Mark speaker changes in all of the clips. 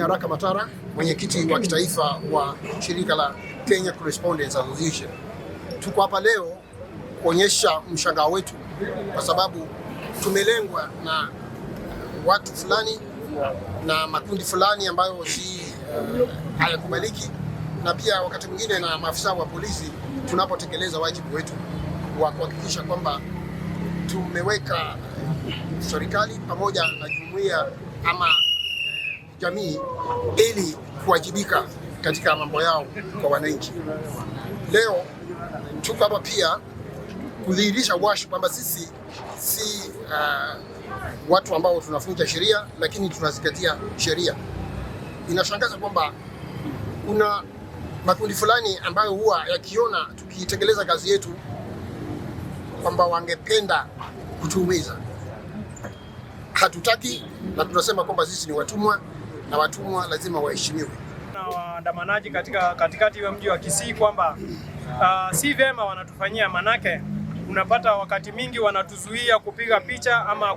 Speaker 1: Haraka Matara, mwenyekiti wa kitaifa wa shirika la Kenya Correspondents Association. Tuko hapa leo kuonyesha mshangao wetu kwa sababu tumelengwa na watu fulani na makundi fulani ambayo si hayakubaliki, na pia wakati mwingine na maafisa wa polisi tunapotekeleza wajibu wetu wa kuhakikisha kwamba tumeweka serikali pamoja na jumuiya ama jamii ili kuwajibika katika mambo yao kwa wananchi. Leo tuko hapa pia kudhihirisha wazi kwamba sisi si watu ambao tunafunja sheria, lakini tunazingatia sheria. Inashangaza kwamba kuna makundi fulani ambayo huwa yakiona tukitekeleza kazi yetu kwamba wangependa kutuumiza. Hatutaki, na tunasema kwamba sisi ni watumwa na watumwa lazima waheshimiwe.
Speaker 2: Na waandamanaji katikati ya mji wa Kisii kwamba si vyema wanatufanyia, manake unapata wakati mingi wanatuzuia kupiga picha ama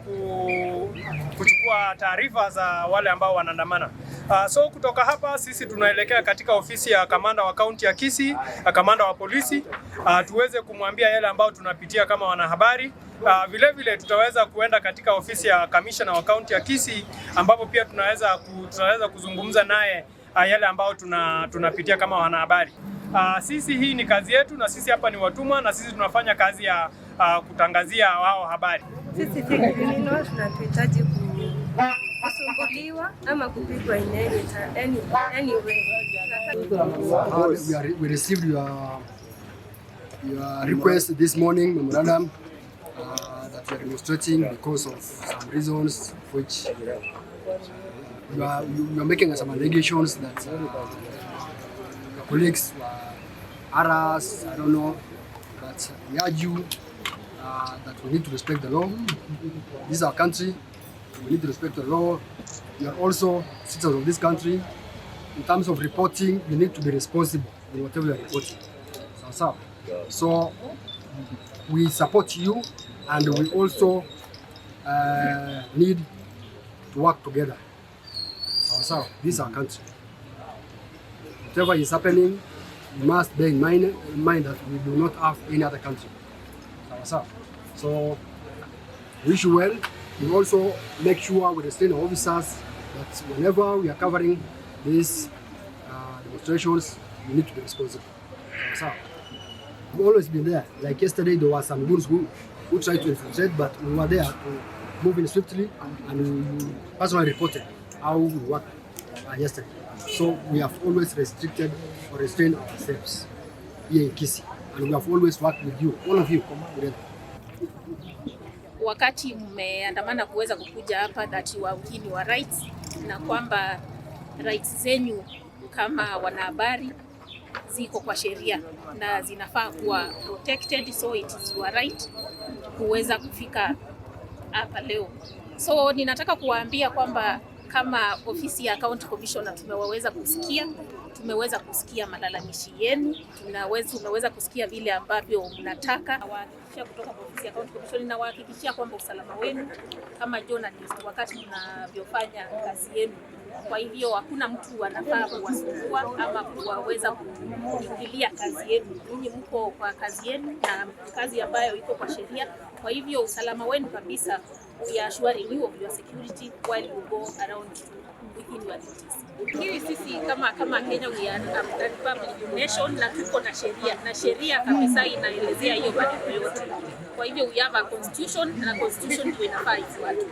Speaker 2: kuchukua taarifa za wale ambao wanaandamana. So kutoka hapa sisi tunaelekea katika ofisi ya kamanda wa kaunti ya Kisii, kamanda wa polisi, tuweze kumwambia yale ambao tunapitia kama wanahabari. Vile vile tutaweza kuenda katika ofisi ya kamishna wa kaunti ya Kisii ambapo pia tunaweza kuzungumza naye yale ambao tunapitia kama wanahabari. Sisi hii ni kazi yetu, na sisi hapa ni watumwa, na sisi tunafanya kazi ya kutangazia wao habari.
Speaker 3: Sisi criminal tunahitaji kusumbuliwa ama kupigwa anyway.
Speaker 4: We received your request this morning, memorandum, that you are demonstrating because of some reasons which you are making some allegations that your colleagues were harassed. I don't know, but we urge you that we need to respect the law. This is our country. We need to respect the law. You are also citizens of this country. In terms of reporting, you need to be responsible in whatever you are reporting. So we support you, and we also need to work together. So this is our country. Whatever is happening, we must bear in mind that we do not have any other country. So wish you well. We also make sure we restrain our officers that whenever we are covering these demonstrations, we need to be responsible. We've always been there. Like yesterday, there were some goons who tried to infiltrate, but we were there to move in swiftly, and we personally reported how we worked yesterday. So we have always restricted or restrained ourselves here in Kisii, and we have always worked with you, all of you, together.
Speaker 5: Wakati mmeandamana kuweza kukuja hapa that you are within your rights, na kwamba rights zenyu kama wanahabari ziko kwa sheria na zinafaa kuwa protected, so it is your right kuweza kufika hapa leo. So ninataka kuwaambia kwamba kama ofisi ya County Commissioner tumeweza kusikia malalamishi yenu, tumeweza kusikia vile ambavyo mnataka. Nawahakikishia kutoka kwa ofisi ya County Commissioner, na wahakikishia kwamba usalama wenu kama journalist wakati mnavyofanya kazi yenu. Kwa hivyo hakuna mtu anafaa kuwasumbua ama kuweza kuingilia kazi yenu. Ninyi mko kwa kazi yenu na kazi ambayo iko kwa sheria. Kwa hivyo usalama wenu kabisa, we are assuring you of your security while you go around within your duties. Hili sisi kama Kenya, we are a republic nation na tuko na sheria kabisa inaelezea hiyo maneno yote. Kwa hivyo we have a constitution, na constitution ndio inafaa ifuatwe.